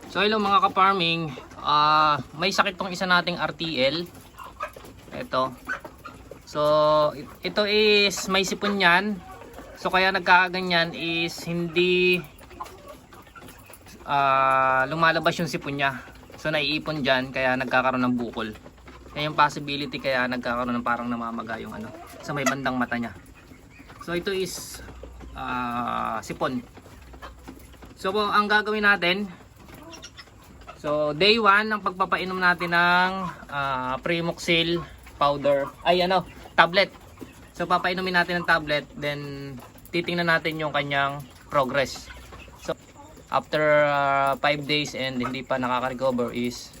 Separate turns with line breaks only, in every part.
So hello mga ka-farming, may sakit tong isa nating RTL. Ito. So ito is may sipon yan. So kaya nagkakaganyan is hindi lumalabas yung sipon niya. So naiipon dyan kaya nagkakaroon ng bukol. Yan yung possibility kaya nagkakaroon ng parang namamaga yung sa may bandang mata niya. So ito is sipon. So ang gagawin natin, so day 1 ang pagpapainom natin ng Primoxil powder, tablet. So papainumin natin ng tablet, then titingnan natin yung kanyang progress. So after 5 days and hindi pa nakaka-recover is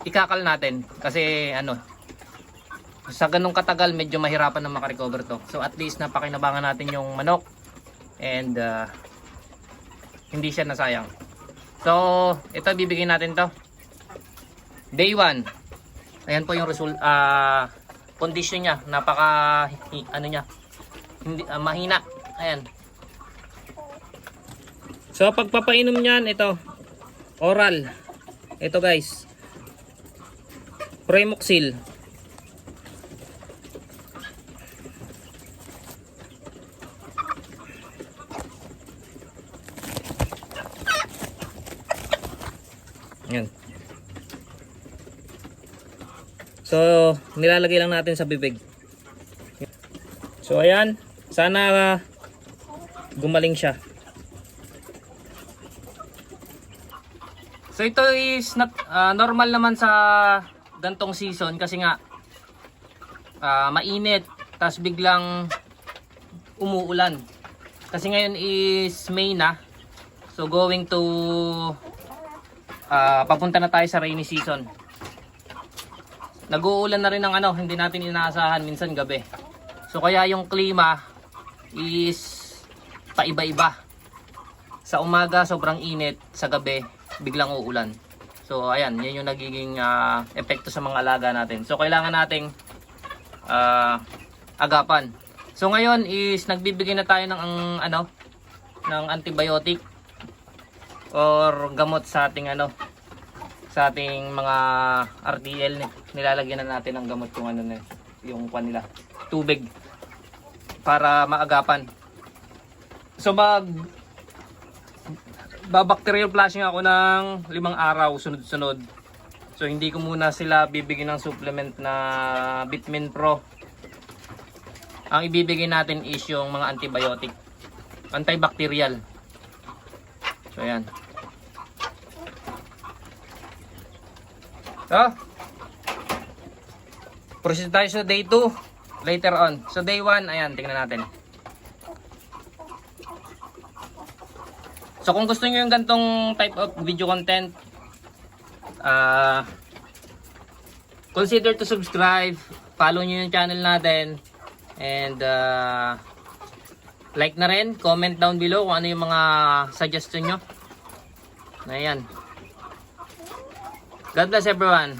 ikakal natin kasi sa ganung katagal medyo mahirapan na makarecover to. So at least napakinabangan natin yung manok and hindi siya nasayang. So ito bibigyan natin to day 1. Ayan po yung result, condition niya, napaka niya, hindi mahina. Ayan. So pagpapainom niyan, ito oral. Ito guys, Primoxil. Yan. So nilalagay lang natin sa bibig. So ayan, sana gumaling siya. So ito is not, normal naman sa gantong season kasi nga mainit tapos biglang umuulan. Kasi ngayon is May na. So going to papunta na tayo sa rainy season. Nag-uulan na rin ng hindi natin inaasahan, minsan gabi. So kaya yung klima is paiba-iba. Sa umaga sobrang init, sa gabi biglang uulan. So ayan, yan yung nagiging epekto sa mga alaga natin. So kailangan nating agapan. So ngayon is nagbibigay na tayo ng ng antibiotic or gamot sa ating sa ating mga RTL. Nilalagyan na natin ng gamot yung yung kanila, tubig para maagapan. So babacterial flushing ako ng 5 araw sunod-sunod. So hindi ko muna sila bibigyan ng supplement na Vitamin Pro. Ang ibibigay natin is yung mga antibiotic, antibacterial. So ayan. So proceed tayo sa day 2 later on. So day 1, ayan, tingnan natin. So kung gusto niyo yung gantong type of video content, consider to subscribe, follow niyo yung channel natin, and like na rin, comment down below kung ano yung mga suggestion nyo. Ayan. God bless everyone.